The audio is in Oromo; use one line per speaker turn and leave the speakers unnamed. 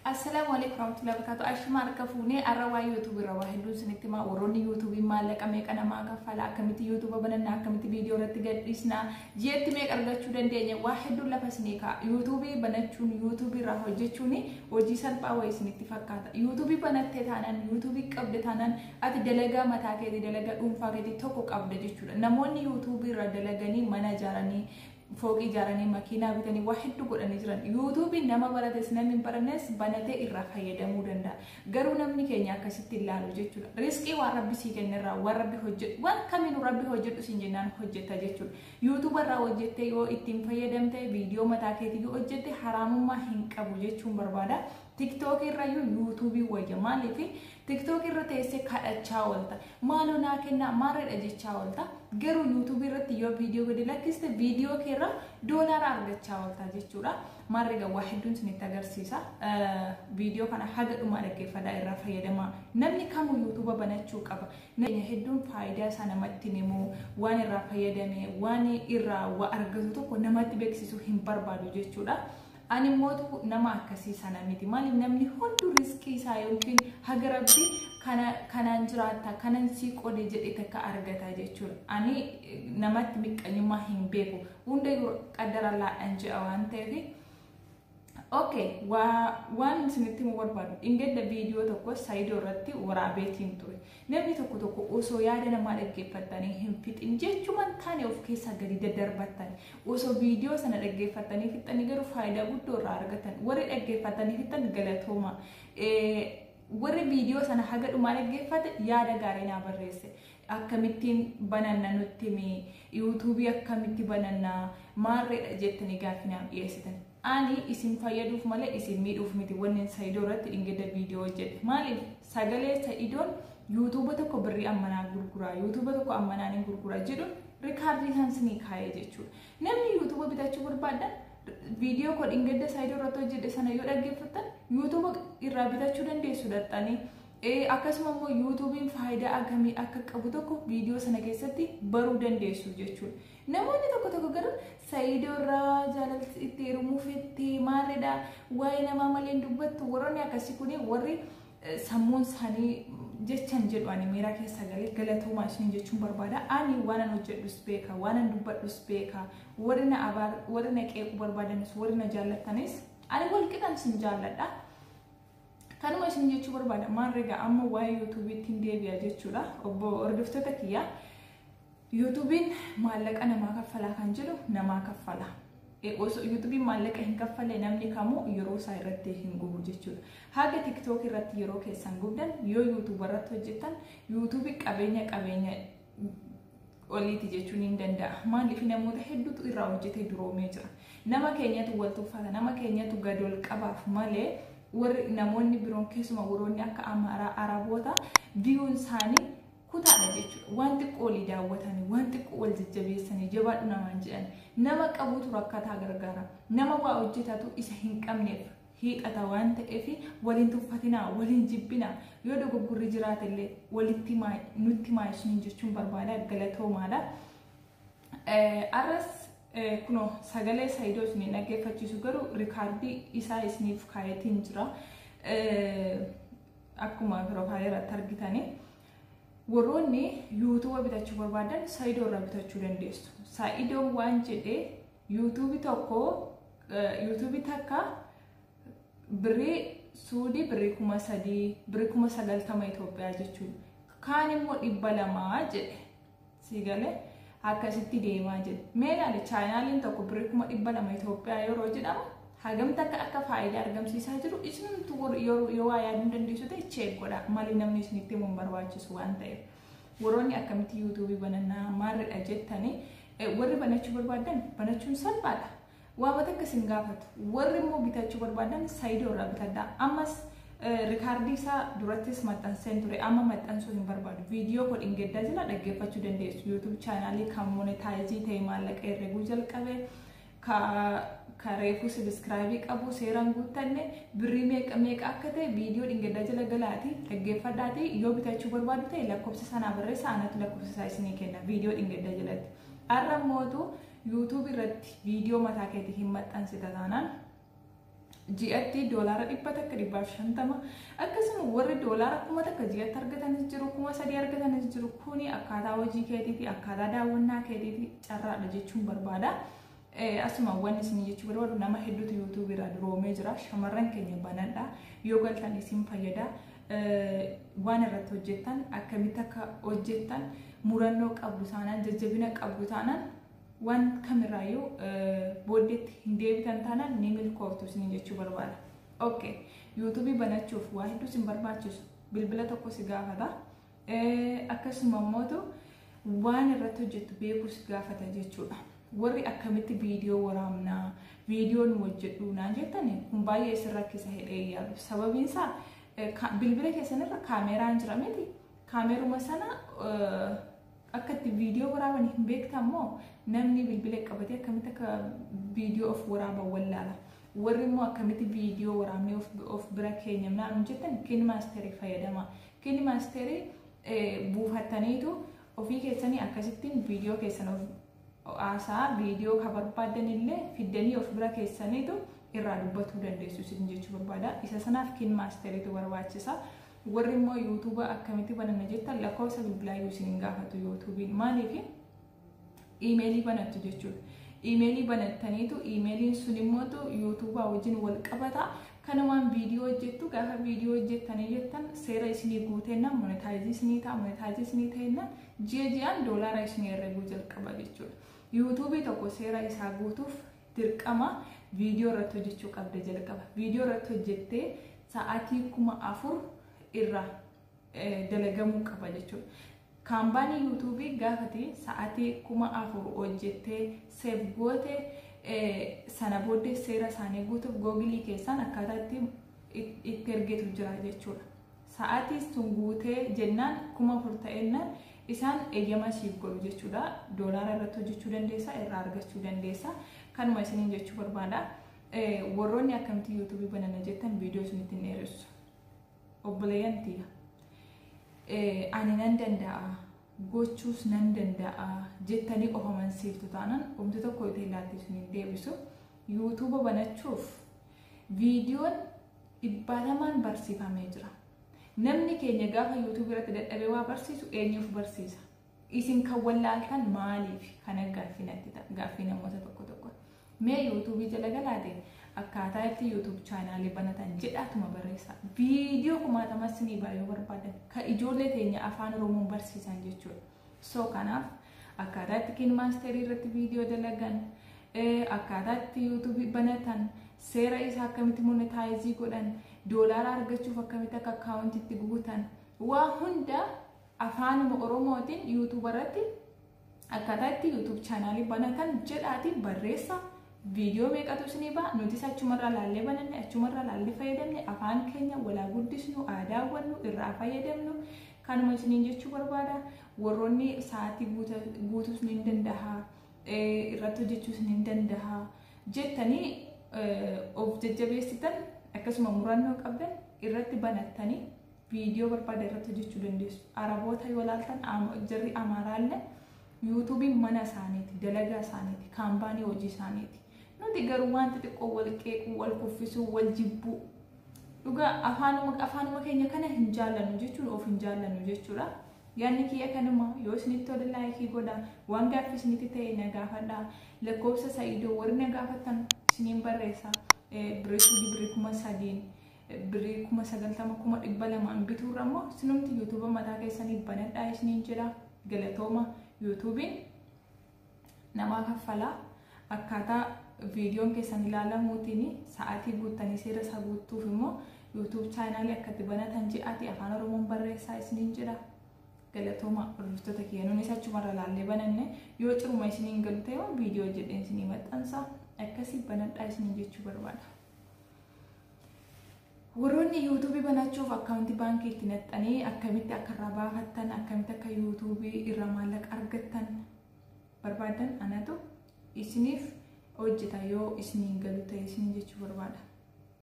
السلام عليكم ورحمة الله وبركاته. أشمار كفوني أروى يوتيوب رواه هدوء سنتما وروني يوتيوب مالك أميك أنا ما كفلا كمتي يوتيوب بننا كمتي فيديو رتجت إسنا جيت ميك أرجع شودن ديني واحد ولا فسنيكا يوتيوب بنتشون يوتيوب راه جتشوني وجيسان باوي سنتي فكاتا يوتيوب بنت تانان يوتيوب قبل تانان أت دلجا متاكدي دلجا فاكدي توكو قبل جتشون نموني يوتيوب ردلجاني مناجراني فوقي جارني ماكينة بتاني واحد تقول أني جران يوتيوب إنما برا تسنا من برناس بنته الرفاهية دمودن دا قرونا مني كنيا كسيت اللالو جتشول رزقي وربي سيكن را وربي حجت وان كمين ربي حجت سنجنان حجت جتشول يوتيوب را وجدت يو إتيم فايدة متى فيديو متاكيد يو وجدت حرام ما هنك أبو جتشون بربادا تيك توك الرأيو يوتيوب وجمالي في تيك توك الرتيسة كأ تشاولتا مالو ناكنا مارد أجي تشاولتا قرو يوتيوب الرتيو فيديو قدي لكست فيديو كيرا دولار أرجع تشاولتا جتشورا مارجع واحد دون سنة تجرسيسا فيديو كنا حاجة ما رجع فدا الرفاهية دما نبني كم يوتيوب بنتشوك أبا نبني هدون فايدة سنة متنمو وان الرفاهية دمي وان إرا وأرجعتو كنا ما تبكسيسو هم بربادو جتشورا أنا موتو نما كسي سنة ميتي مالي نمني هندو ريسكي سايوكين هجربي كان أنجراتا كان نسيك أودي جد إتكا أرجعتا جتشور أني نمات ميك أني ما هم بيكو وندي قدر الله أنجي أوان تبي أوكي وان سنتي موربادو إنجد الفيديو تكو سايدو رتي ورابيتين توي نبي تكو أوسو يادنا ما رجع فتاني هم فيت إنجي كمان ثاني أوف كيسا جديدة دربتاني أوسو فيديو سنة رجع فتاني فيتاني غير فايدة بدو رارجتان ورد رجع فتاني فيتان غلطهما ورد فيديو سنة حاجة ما رجع فت يادا غارينا بريسه أكملتين بنانا نتمي يوتيوب أكملتي بنانا ما رد جتني غافنا يسيتن أني اسم فايدوف ماله اسم ميدوف متي ونن سايدورات إنجد الفيديو جد ماله سجله سايدون يوتيوب تكو بري أمانا غرقرا يوتيوب تكو أمانا نغرقرا جدون ريكاردي هانسني خاية جتشول نمني يوتيوب بتاعشوا بربادا فيديو كود إنجد سايدورات جد سنة يودا جفتن يوتيوب إرابطاچuu dandeessu dhattanii akkasuma immoo YouTubein faayidaa agamii akka qabu tokko viidiyoo sana keessatti baruu dandeessu jechuudha. Namoonni tokko garuu Saayidoorraa jaalalti itti hirmuuf itti maalidha waa'ee namaa malee dubbattu warroonni akkasii kuni warri sammuun isaanii jechan jedhu ani miira keessa galee galatoomaa isin jechuun barbaada. Ani waan an hojjedhus beeka waan an dubbadhus beeka warri na qeequ barbaadanis warri na jaallatanis ani wal qixan sin jaalladha. Kanuma isin jechuu barbaada maarreega amma waa'ee YouTubeetiin deebi'a jechuudha. Obbo hordoftoota kiyya YouTubein maallaqa namaa kaffalaa kan jedhu namaa kaffala. Osoo YouTubein maallaqa hin kaffalle namni kamuu yeroo isaa irratti hin gubu jechuudha. Haga TikTok irratti yeroo keessan gubdan yoo YouTube irratti hojjetan YouTube qabeenya oliiti jechuun hin danda'a. Maaliif namoota hedduutu irraa hojjetee duroomee jira. Nama keenyatu wal tuffata, nama keenyatu gadi ol qabaaf malee warri namoonni biroon keessuma warroonni akka Amaaraa Araboota biyyoon isaanii kutaadha jechuudha. Waan xiqqoo olii daawwatanii waan xiqqoo wal jajjabeessanii jabaadhu namaan jedhan nama qabuutu rakkataa gargaara. Nama waa hojjetatu isa hin qabneef hiixata waan ta'eef waliin tuffatinaa waliin jibbinaa yoo dogoggorri jiraate illee walitti nutti maayisuun jechuun barbaada galatoomaadha. Arras kuno sagalee Saayidoo isin dhaggeeffachiisu garuu riikaardii isaa isiniif kaayetiin jira. Akkuma piroofaayilii irratti argitanii warroonni YouTube bitachuu barbaadan Saayidoo irraa bitachuu dandeessu. Saayidoo waan jedhee YouTube tokko YouTube takka birrii Suudii birrii 3,000 birrii 90,000 Itoophiyaa jechuudha. Kaan immoo 200 jedhe siigalee akkasitti deemaa jira. Meeqaadha chaanaaliin tokko birrii 200 Itoophiyaa yeroo jedhamu hagam takka akka faayidaa argamsiisaa jiru isintu yoo waa yaaduu dandeessu ta'e check godha malee namni isinitti himuun barbaachisu waan ta'eef. Warroonni akkamitti YouTube banannaa maalidha jettanii warri banachuu barbaadan banachuun salphaadha. Waamata akkasiin gaafatu. Warri immoo bitachuu barbaadan Saayidoo irraa bitadha. Ammas riikaardii isaa durattis maxxanseen ture amma maxxansuu hin barbaadu. Viidiyoo koo dhingeddaa jira dhaggeeffachuu dandeessu. YouTube chaanaalii kan monetaayizii ta'e maallaqa herreguu jalqabe ka reefuu sabiskiraayibii qabu seeraan guuttanne birrii meeqa akka ta'e viidiyoo dhingeddaa jala galaati dhaggeeffadhaati yoo bitachuu barbaadu ta'e lakkoofsa sanaa barreessa anatu lakkoofsa isaa isinii kenna viidiyoo dhingeddaa jalatti. Arra mootu YouTube irratti viidiyoo mataa keetii hin maxxansita taanaan ji'atti doolaara 150 akkasuma warri doolaara 1000 ji'atti argatanis jiru 3000 argatanis jiru kuni akkaataa hojii keetiiti akkaataa daawwannaa keetiiti carraadha jechuun barbaada. Asuma waan isin jechuu barbaadu nama hedduutu YouTube irra duroomee jira shamarran keenya banadha yoo galtan isin fayyada waan irratti hojjettan akkamitti akka hojjettan murannoo qabdu taanaan jajjabina qabdu taanaan waan kamiraayyuu booddeetti hin deebitan taanaan ni milkooftu isin jechuu barbaada. Okay, YouTube banachuuf waa hedduu isin barbaachisu bilbila tokko si gaafata akkasuma immoo waan irratti hojjettu beekuus gaafata jechuudha. Warri akkamitti viidiyoo waraabnaa viidiyoon hojjedhu naan jettan kun baay'ee isin rakkisa hidhee yaadu sababiin isaa bilbila keessanirra kaameraan jira miti kaameruma sana akka itti viidiyoo waraaban hin beektammoo namni bilbila qabatee akkamitti akka viidiyoo of waraaban wallaala. Warri immoo akkamitti viidiyoo waraabnee of bira keenya naan jettan KineMaster fayyadama. KineMaster buufattaniitu ofii keessanii akkasittiin viidiyoo keessan aasaa viidiyoo ka barbaadan illee fiddanii of bira keessaniitu irraa dubbatuu dandeessu isin jechuu barbaada. Isa sanaaf KineMasteritu barbaachisa. Warri immoo YouTube akkamitti banana jettan lakkoofsa bilbilaa isin gaafatu YouTubein maaliif emailii banattu jechuudha. Emailii banattaniitu emailiin sun immoo YouTube wajjin wal qabata. Kanumaan viidiyoo hojjettu gaafa viidiyoo hojjettanii jettan seera isinii guuteennan monetaayizi isinii ta'ennan ji'aan doolaara isinii herreguu jalqaba jechuudha. YouTube tokko seera isaa guutuuf dirqama viidiyoo irratti hojjechuu qabda jalqaba. Viidiyoo irratti hojjettee sa'aatii 4,000 irraa dalagamuu qaba jechuudha. Kaambaanii YouTube gaafate sa'aatii 4,000 hojjettee save goote sana booddee seera isaanii guutuuf Google keessaan akkaataa itti ergetu jira jechuudha. Sa'aatii sun guutee jennaan 4,000 ta'ennan isaan eeyyama siif godhu jechuudha. Doolaara irratti hojjechuu dandeessa irraa argachuu dandeessa. Kanuma isiniin jechuu barbaada. Warroonni akkamitti YouTube banana jettan viidiyoo isinitti hin dheeressu. Obboleeyyantiya ani nan danda'a gochuus nan danda'a jettanii of amansiiftu taanaan wanti tokko itti ilaatti isiniin deebisu. YouTube banachuuf viidiyoon 100 barsiifamee jira. Namni keenya gaafa YouTube irratti dadhabee waa barsiisu eenyuuf barsiisa? Isin kan wallaaltan maaliif kana gaaffii namoota tokko. Mee YouTube jala galaate akkaataa itti YouTube chaanaalii banatan jedhaatuma barreessa. Viidiyoo 10 isinii baay'ee barbaadan kan ijoollee teenya afaan Oromoon barsiisan jechuudha. So kanaaf akkaataa itti KineMaster irratti viidiyoo dalagan akkaataa itti YouTube banatan seera isaa akkamitti monetaayizii godhan doolaara argachuuf akkamitti akka akkaawuntiitti guutan waa hunda afaan Oromootiin YouTube irratti akkaataa itti YouTube chaanaalii banatan jedhaati barreessa. Viidiyoo meeqatu isinii ba'a nuti achumarraa laallee bananne achumarraa laallee fayyadamne afaan keenya walaa guddisnu aadaa wannu irraa fayyadamnu kanuma isiniin jechuu barbaada. Warroonni sa'aatii guutuus ni danda'a irratti hojjechuus ni danda'a jettanii of jajjabeessitan akkasuma murannoo qabdan irratti banattanii viidiyoo barbaada irratti hojjechuu dandeessu. Araboota yoo laaltan jarri Amaaraallee YouTubein mana isaaniiti dalagaa isaaniiti kaambaanii hojii isaaniiti. Nuti garuu wanti xiqqoo wal qeequu wal kuffisuu wal jibbuu dhugaa afaanuma keenya kana hin jaallannu jechuun of hin jaallannu jechuudha. Yaanni kiyya kanuma yoo isinitti tola laayikii godha waan gaaffii isinitti ta'e na gaafadha. Lakkoofsa Sa'iidoo warri na gaafatan isiniin barreessa. Birrii 3,000 birrii 90,200 bituurra immoo sinumti YouTube mataa keessanii banadhaa isiniin jedha. Galatooma YouTubein nama kaffalaa akkaataa viidiyoon keessan ilaalamuutiin sa'aatii guuttanii seera isaa guutuuf immoo YouTube chaanaalii akkatti banatan jedhaati afaan Oromoon barreessaa isiniin jedha. Galatooma hordoftoota kiyya nunis achumarra laallee bananne yoo ciruma isiniin galu ta'e viidiyoo jedheen isinii maxxansa akkasii banadhaa isiniin jechuu barbaada. Warroonni YouTube banachuuf akkaawuntii baankii itti naxxanii akkamitti akka irraa baafattan akkamitti akka YouTube irraa maallaqa argattan barbaadan anatu isiniif hojjeta yoo isiniin galu ta'e isiniin jechuu barbaada.